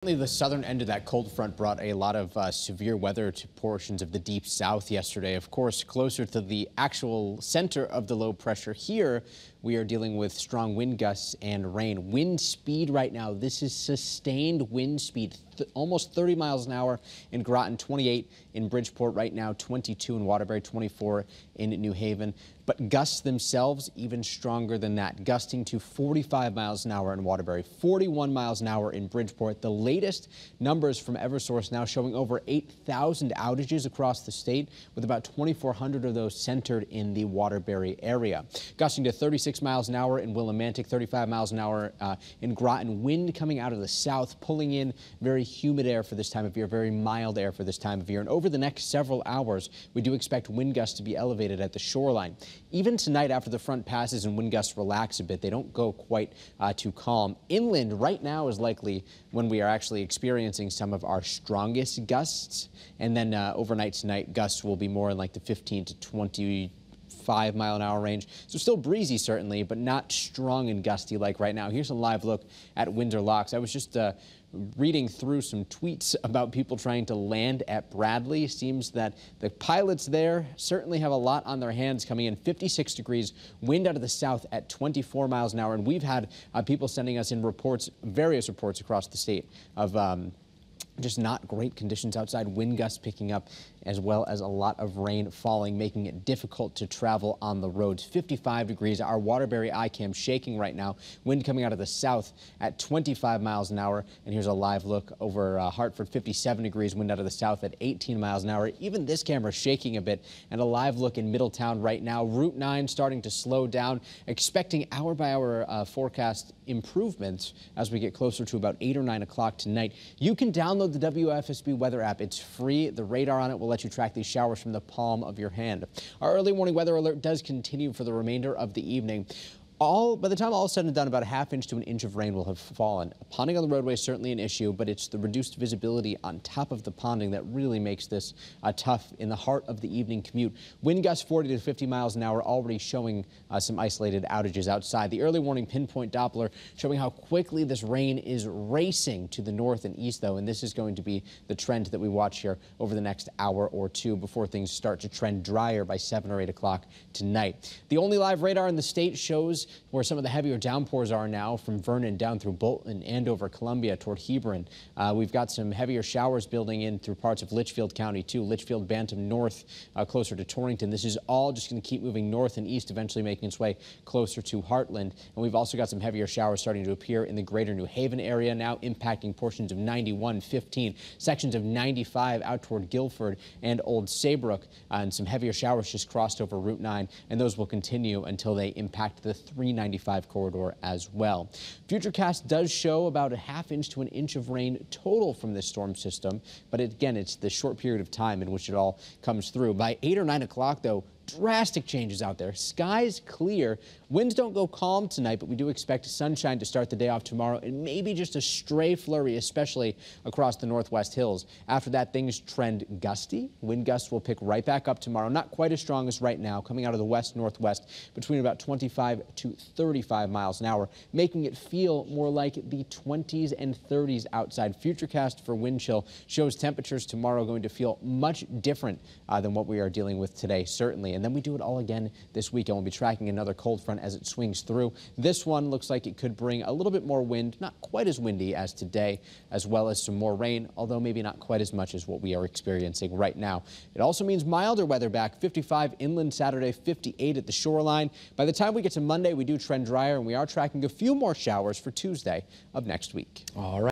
The southern end of that cold front brought a lot of severe weather to portions of the deep south yesterday. Of course, closer to the actual center of the low pressure here, we are dealing with strong wind gusts and rain. Wind speed right now, this is sustained wind speed, almost 30 miles an hour in Groton, 28 in Bridgeport right now, 22 in Waterbury, 24 in New Haven. But gusts themselves even stronger than that, gusting to 45 miles an hour in Waterbury, 41 miles an hour in Bridgeport. The latest numbers from Eversource now showing over 8,000 outages across the state, with about 2,400 of those centered in the Waterbury area. Gusting to 36 miles an hour in Willimantic, 35 miles an hour in Groton. Wind coming out of the south, pulling in very humid air for this time of year, very mild air for this time of year. And over the next several hours, we do expect wind gusts to be elevated at the shoreline. Even tonight, after the front passes and wind gusts relax a bit, they don't go quite too calm. Inland right now is likely when we are actually experiencing some of our strongest gusts. And then overnight tonight, gusts will be more in like the 15 to 25-mile-an-hour range. So still breezy, certainly, but not strong and gusty like right now. Here's a live look at Windsor Locks. I was just reading through some tweets about people trying to land at Bradley. Seems that the pilots there certainly have a lot on their hands coming in. 56 degrees, wind out of the south at 24 miles an hour. And we've had people sending us in reports, various reports across the state of just not great conditions outside, wind gusts picking up, as well as a lot of rain falling, making it difficult to travel on the roads. 55 degrees, our Waterbury ICAM shaking right now. Wind coming out of the south at 25 miles an hour. And here's a live look over Hartford, 57 degrees, wind out of the south at 18 miles an hour. Even this camera shaking a bit. And a live look in Middletown right now. Route 9 starting to slow down, expecting hour-by-hour forecast improvements as we get closer to about 8 or 9 o'clock tonight. You can download the WFSB weather app. It's free. The radar on it will let you track these showers from the palm of your hand. Our early morning weather alert does continue for the remainder of the evening. By the time all is said and done, about a ½ inch to an inch of rain will have fallen. Ponding on the roadway is certainly an issue, but it's the reduced visibility on top of the ponding that really makes this tough in the heart of the evening commute. Wind gusts 40 to 50 miles an hour, already showing some isolated outages outside. The early warning pinpoint Doppler showing how quickly this rain is racing to the north and east, though, and this is going to be the trend that we watch here over the next hour or two before things start to trend drier by 7 or 8 o'clock tonight. The only live radar in the state shows where some of the heavier downpours are now, from Vernon down through Bolton, Andover, Columbia toward Hebron. We've got some heavier showers building in through parts of Litchfield County too. Litchfield, Bantam north, closer to Torrington. This is all just going to keep moving north and east, eventually making its way closer to Heartland. And we've also got some heavier showers starting to appear in the greater New Haven area now, impacting portions of 91, 15, sections of 95 out toward Guilford and Old Saybrook. And some heavier showers just crossed over Route 9, and those will continue until they impact the 395 corridor as well. Futurecast does show about a ½ inch to an inch of rain total from this storm system, but again, it's the short period of time in which it all comes through. By 8 or 9 o'clock, though, drastic changes out there. Skies clear. Winds don't go calm tonight, but we do expect sunshine to start the day off tomorrow, and maybe just a stray flurry, especially across the northwest hills. After that, things trend gusty. Wind gusts will pick right back up tomorrow. Not quite as strong as right now, coming out of the west-northwest between about 25 to 35 miles an hour, making it feel more like the 20s and 30s outside. Futurecast for wind chill shows temperatures tomorrow going to feel much different than what we are dealing with today, certainly. And then we do it all again this weekend. We'll be tracking another cold front as it swings through. This one looks like it could bring a little bit more wind, not quite as windy as today, as well as some more rain, although maybe not quite as much as what we are experiencing right now. It also means milder weather back. 55 inland Saturday, 58 at the shoreline. By the time we get to Monday, we do trend drier, and we are tracking a few more showers for Tuesday of next week. All right.